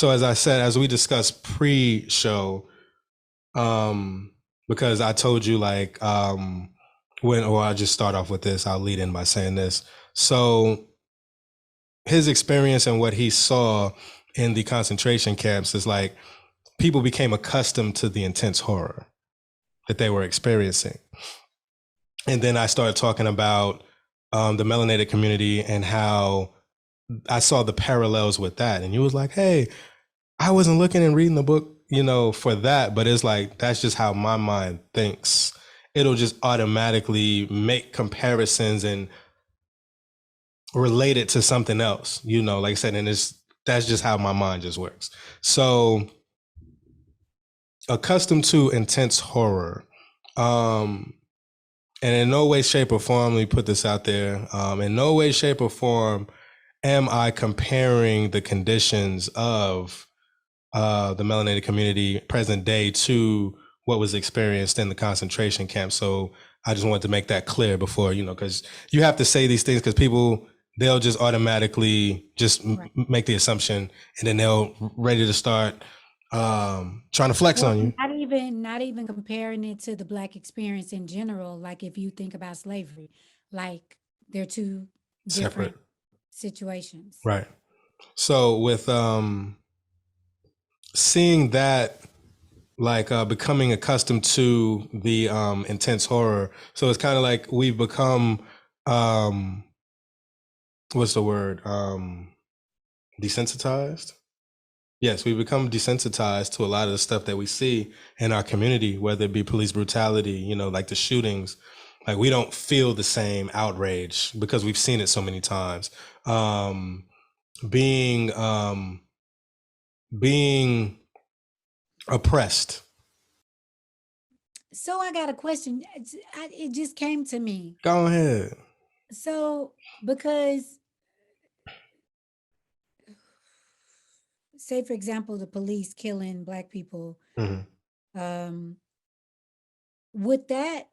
So as I said, as we discussed pre-show, because I told you like or I'll just start off with this. I'll lead in by saying this. So his experience and what he saw in the concentration camps is like people became accustomed to the intense horror that they were experiencing. And then I started talking about the melanated community and how I saw the parallels with that. And you was like, hey, I wasn't looking and reading the book, for that, but it's like, that's just how my mind thinks. It'll just automatically make comparisons and relate it to something else, like I said, and that's just how my mind just works. So accustomed to intense horror, and in no way, shape, or form, let me put this out there, in no way, shape, or form am I comparing the conditions of the melanated community present day to what was experienced in the concentration camp. So I just wanted to make that clear before, because you have to say these things because people, they'll just automatically just make the assumption, and then they'll ready to start trying to flex on you. Not even comparing it to the Black experience in general. Like if you think about slavery, like they're two different situations. Right. So with seeing that, like becoming accustomed to the intense horror. So it's kind of like we've become, what's the word? Desensitized. Yes, we've become desensitized to a lot of the stuff that we see in our community, whether it be police brutality, like the shootings. Like we don't feel the same outrage because we've seen it so many times. Being oppressed. So I got a question. It just came to me. Go ahead. So because, say for example, the police killing Black people, would that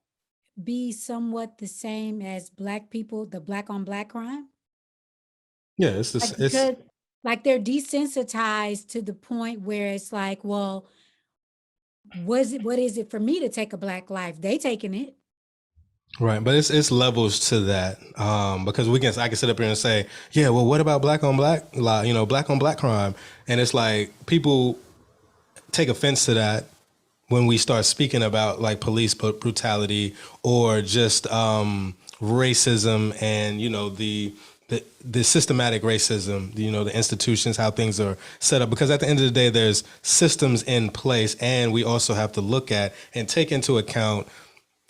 be somewhat the same as Black people, the Black on Black crime? Yeah, it's because like they're desensitized to the point where it's like, well, what is it for me to take a Black life? They taking it. Right, but it's levels to that, because I can sit up here and say, yeah, well, what about Black on Black, Black on Black crime? And it's like people take offense to that when we start speaking about like police brutality or just racism and the systematic racism, the institutions, how things are set up. Because at the end of the day, there's systems in place, and we also have to look at and take into account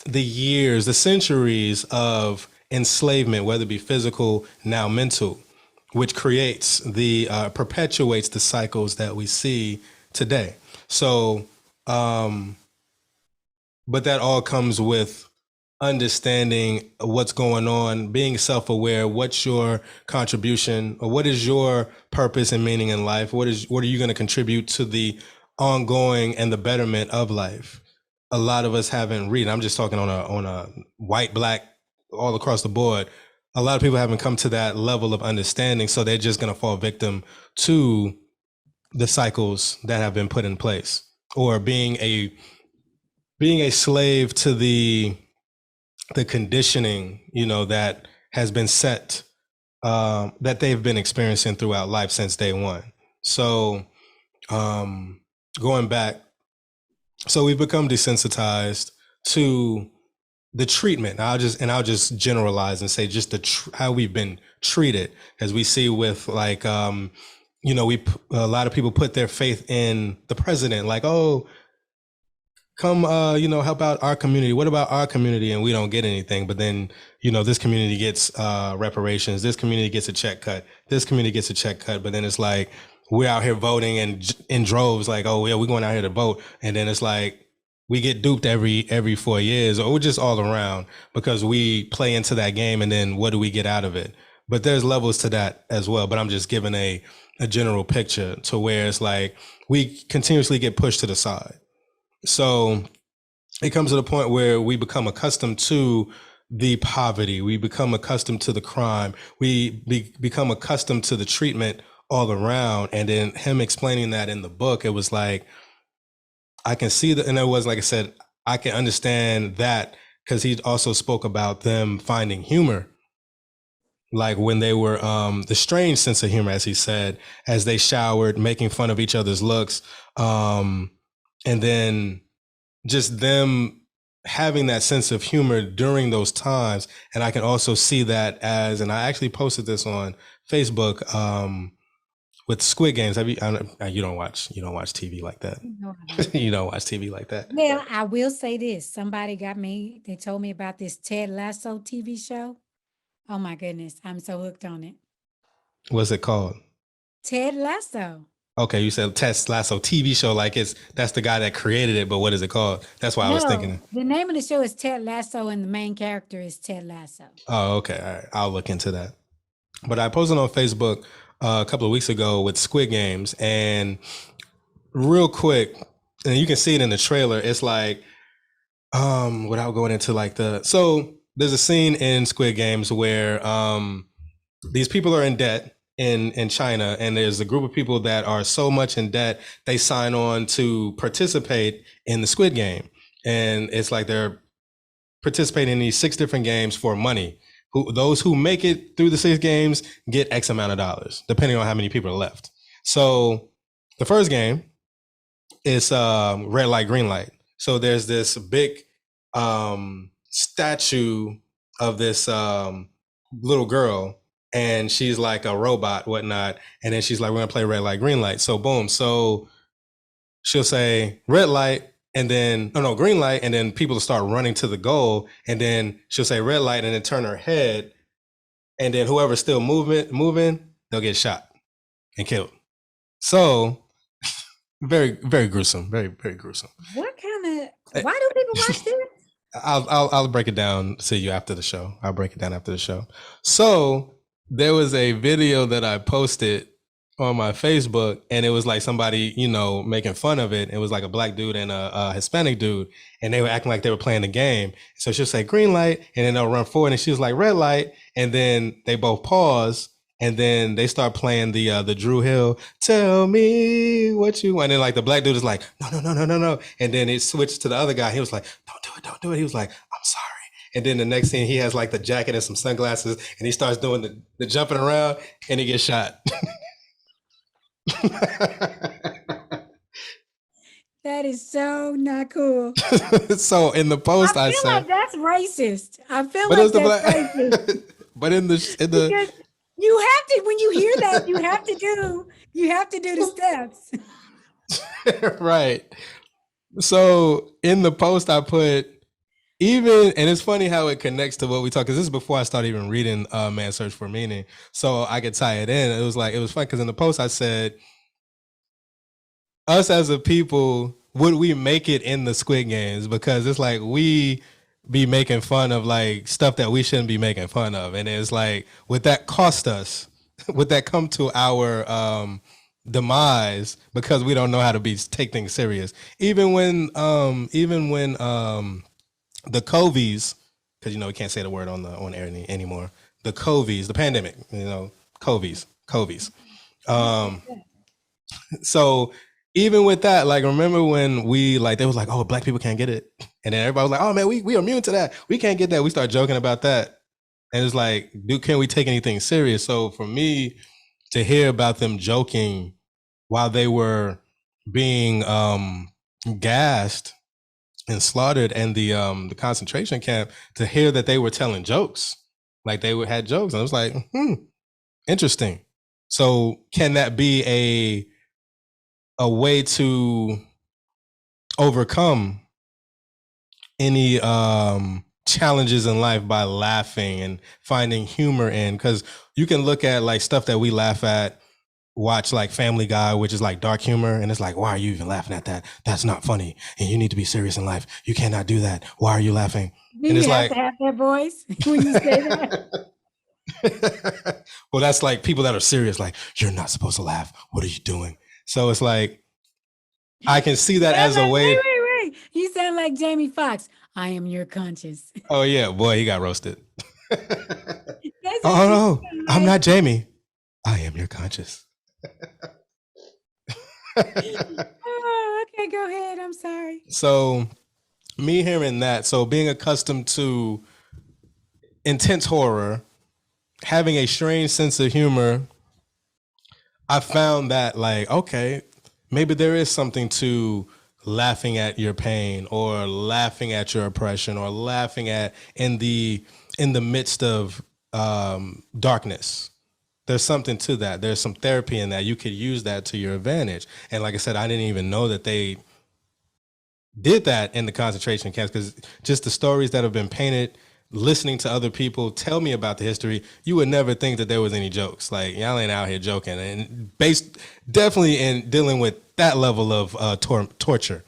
the years, the centuries of enslavement, whether it be physical, now mental, which creates perpetuates the cycles that we see today. So, but that all comes with understanding what's going on, being self-aware, what's your contribution, or what is your purpose and meaning in life? What are you going to contribute to the ongoing and the betterment of life? A lot of us haven't read. I'm just talking on a white, Black, all across the board. A lot of people haven't come to that level of understanding, so they're just going to fall victim to the cycles that have been put in place, or being a slave to the conditioning, that has been set, that they've been experiencing throughout life since day one. So going back, so we've become desensitized to the treatment. I'll just generalize and say just how we've been treated, as we see with like, a lot of people put their faith in the president, like, oh, come, help out our community. What about our community? And we don't get anything. But then, this community gets reparations. This community gets a check cut. This community gets a check cut. But then it's like, we're out here voting and in droves, like, oh, yeah, we're going out here to vote. And then it's like, we get duped every 4 years, or just all around, because we play into that game. And then what do we get out of it? But there's levels to that as well. But I'm just giving a general picture to where it's like, we continuously get pushed to the side. So it comes to the point where we become accustomed to the poverty. We become accustomed to the crime. We become accustomed to the treatment all around. And then him explaining that in the book, it was like, I can see that. And it was, like I said, I can understand that because he also spoke about them finding humor, like when they were the strange sense of humor, as he said, as they showered, making fun of each other's looks, and then just them having that sense of humor during those times. And I can also see that as, and I actually posted this on Facebook, with Squid Games. Have you? You don't watch TV like that. No, I don't. You don't watch TV like that. Well, I will say this. Somebody they told me about this Ted Lasso TV show. Oh my goodness, I'm so hooked on it. What's it called? Ted Lasso. Okay, you said Ted Lasso TV show, like that's the guy that created it, but what is it called? That's why I was thinking. The name of the show is Ted Lasso, and the main character is Ted Lasso. Oh, okay. All right. I'll look into that. But I posted on Facebook a couple of weeks ago with Squid Games, and real quick, and you can see it in the trailer. It's like, without going into like so there's a scene in Squid Games where these people are in debt in China, and there's a group of people that are so much in debt they sign on to participate in the Squid Game, and it's like they're participating in these 6 different games for money. Those who make it through the 6 games get X amount of dollars, depending on how many people are left. So the first game is red light, green light. So there's this big statue of this little girl, and she's like a robot, whatnot. And then she's like, we're gonna play red light, green light. So boom. So she'll say red light, and then green light, and then people start running to the goal, and then she'll say red light, and then turn her head, and then whoever's still moving, they'll get shot and killed. So very, very gruesome, very, very gruesome. What kind of? Why do people watch this? I'll break it down to you after the show. I'll break it down after the show. So there was a video that I posted on my Facebook, and it was like somebody, making fun of it. It was like a black dude and a Hispanic dude, and they were acting like they were playing the game. So she'll say green light, and then they'll run forward, and she was like red light, and then they both pause, and then they start playing the Drew Hill, tell me what you want. And then like the black dude is like, no. And then it switched to the other guy. He was like, don't do it. He was like, I'm sorry. And then the next scene, he has like the jacket and some sunglasses, and he starts doing the jumping around, and he gets shot. That is so not cool. So in the post, I feel said, like that's racist. I feel like that's racist. But in the because you have to, when you hear that, you have to do the steps. Right. So in the post, I put and it's funny how it connects to what we talk, because this is before I started even reading Man's Search for Meaning, so I could tie it in. It was fun because in the post I said, us as a people, would we make it in the Squid Games? Because it's like we be making fun of like stuff that we shouldn't be making fun of, and it's like, would that cost us? Would that come to our demise because we don't know how to take things serious? Even when the COVIDs, because we can't say the word on air anymore. The COVIDs, the pandemic, COVIDs. So even with that, like, remember when they was like, oh, black people can't get it, and then everybody was like, oh man, we are immune to that. We can't get that. We start joking about that, and it's like, can we take anything serious? So for me to hear about them joking while they were being gassed and slaughtered in the concentration camp, to hear that they were telling jokes, like they had jokes, and I was like, interesting. So can that be a way to overcome any challenges in life by laughing and finding humor in? Because you can look at like stuff that we laugh at, watch like Family Guy, which is like dark humor, and it's like, why are you even laughing at that? That's not funny, and you need to be serious in life. You cannot do that. Why are you laughing? Do you have to have that voice when you say that? Well, that's like people that are serious, like, you're not supposed to laugh. What are you doing? So it's like, I can see that as a way. Wait. You sound like Jamie Foxx. I am your conscience. Oh yeah, boy, he got roasted. Oh no, I'm not Jamie. I am your conscience. Oh, okay, go ahead. I'm sorry. So me hearing that, so being accustomed to intense horror, having a strange sense of humor, I found that like, okay, maybe there is something to laughing at your pain or laughing at your oppression or laughing at in the midst of darkness. There's something to that. There's some therapy in that. You could use that to your advantage. And like I said, I didn't even know that they did that in the concentration camps, because just the stories that have been painted, listening to other people tell me about the history, you would never think that there was any jokes. Like, y'all ain't out here joking, and based definitely in dealing with that level of torture.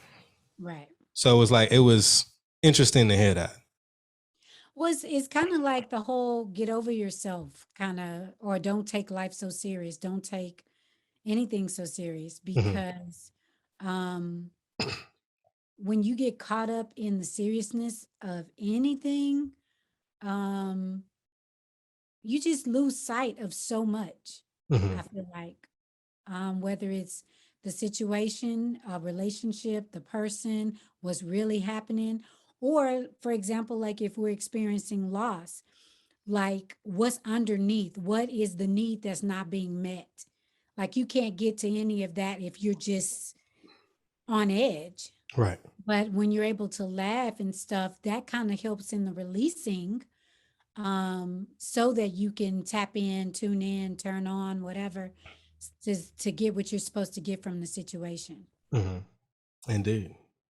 Right. So it was interesting to hear that. Was it's kind of like the whole get over yourself kind of, or don't take life so serious. Don't take anything so serious Mm-hmm. because um when you get caught up in the seriousness of anything, um you just lose sight of so much. Mm-hmm. I feel like whether it's the situation, a relationship, the person, what's really happening, or for example, like if we're experiencing loss, like what's underneath, what is the need that's not being met? Like you can't get to any of that if you're just on edge. Right. But when you're able to laugh and stuff, that kind of helps in the releasing, so that you can tap in, tune in, turn on, whatever, to get what you're supposed to get from the situation. Mm-hmm. Indeed.